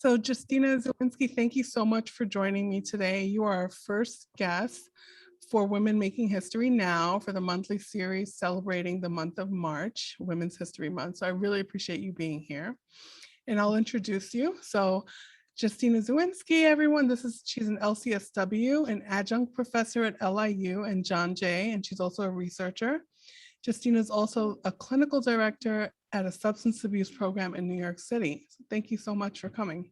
So Justyna Rzewinski, thank you so much for joining me today. You are our first guest for Women Making History Now for the monthly series celebrating the month of March, Women's History Month. So I really appreciate you being here. And I'll introduce you. So Justyna Rzewinski, everyone, she's an LCSW, an adjunct professor at LIU and John Jay, and she's also a researcher. Justyna is also a clinical director at a substance abuse program in New York City. So thank you so much for coming.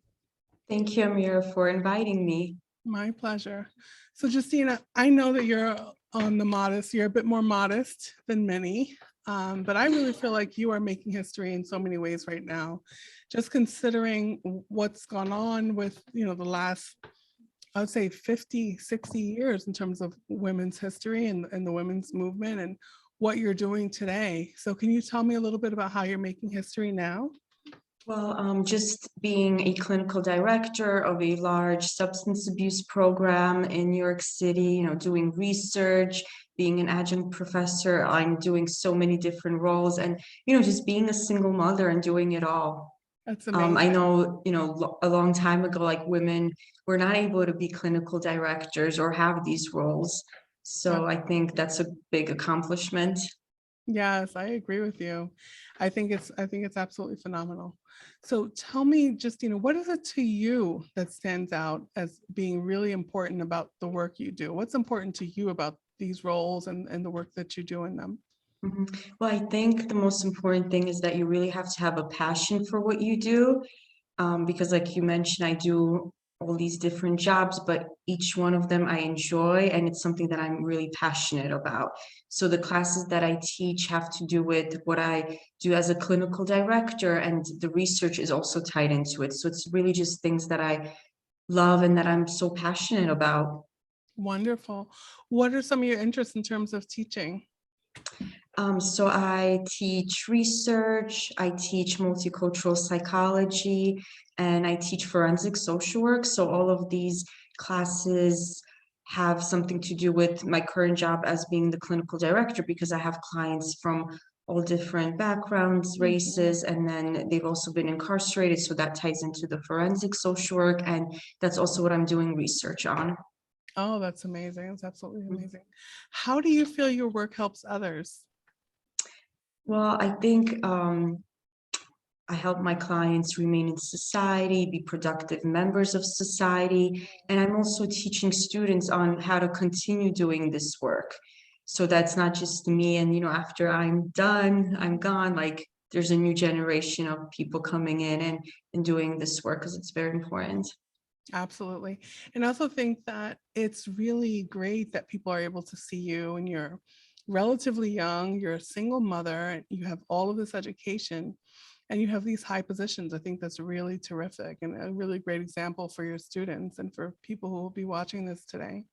Thank you, Amira, for inviting me. My pleasure. So Justyna, I know that you're a bit more modest than many, but I really feel like you are making history in so many ways right now. Just considering what's gone on with, the last, I would say 50, 60 years in terms of women's history and the women's movement and what you're doing today. So can you tell me a little bit about how you're making history now? Well, just being a clinical director of a large substance abuse program in New York City, doing research, being an adjunct professor, I'm doing so many different roles and, just being a single mother and doing it all. That's amazing. I know, a long time ago, like women were not able to be clinical directors or have these roles. So I think that's a big accomplishment. Yes, I agree with you. I think it's absolutely phenomenal. So tell me, Justyna, what is it to you that stands out as being really important about the work you do? What's important to you about these roles and the work that you do in them? Well, I think the most important thing is that you really have to have a passion for what you do. Because like you mentioned, I do all these different jobs, but each one of them I enjoy and it's something that I'm really passionate about. So the classes that I teach have to do with what I do as a clinical director, and the research is also tied into it. So it's really just things that I love and that I'm so passionate about. Wonderful. What are some of your interests in terms of teaching? So I teach research, I teach multicultural psychology, and I teach forensic social work. So all of these classes have something to do with my current job as being the clinical director, because I have clients from all different backgrounds, races, and then they've also been incarcerated. So that ties into the forensic social work, and that's also what I'm doing research on. Oh, that's amazing. That's absolutely amazing. How do you feel your work helps others? Well, I think I help my clients remain in society, be productive members of society, and I'm also teaching students on how to continue doing this work. So that's not just me and, after I'm done, I'm gone, like there's a new generation of people coming in and doing this work because it's very important. Absolutely. And I also think that it's really great that people are able to see you and you're relatively young, you're a single mother, and you have all of this education and you have these high positions. I think that's really terrific and a really great example for your students and for people who will be watching this today.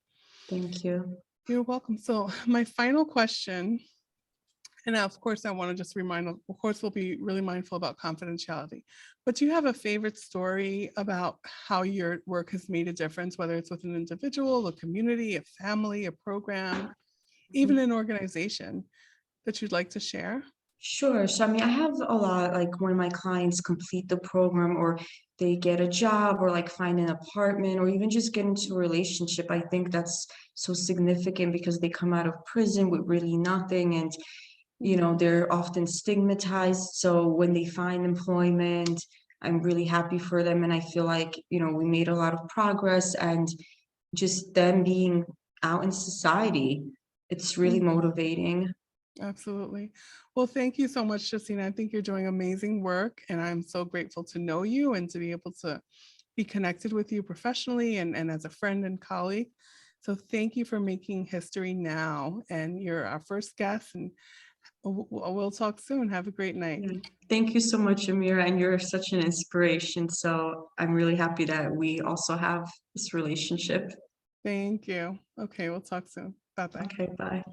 Thank you. You're welcome. So my final question, and of course, I want to just remind, of course, we'll be really mindful about confidentiality, but do you have a favorite story about how your work has made a difference, whether it's with an individual, a community, a family, a program, even an organization that you'd like to share? Sure. So, I mean, I have a lot, like when my clients complete the program or they get a job or like find an apartment or even just get into a relationship. I think that's so significant because they come out of prison with really nothing, and they're often stigmatized. So when they find employment, I'm really happy for them. And I feel like, we made a lot of progress, and just them being out in society, it's really motivating. Absolutely. Well, thank you so much, Justyna. I think you're doing amazing work, and I'm so grateful to know you and to be able to be connected with you professionally and as a friend and colleague. So thank you for making history now. And you're our first guest, and we'll talk soon. Have a great night. Yeah. Thank you so much, Amira, and you're such an inspiration. So I'm really happy that we also have this relationship. Thank you. Okay, we'll talk soon. Bye-bye. Okay, bye.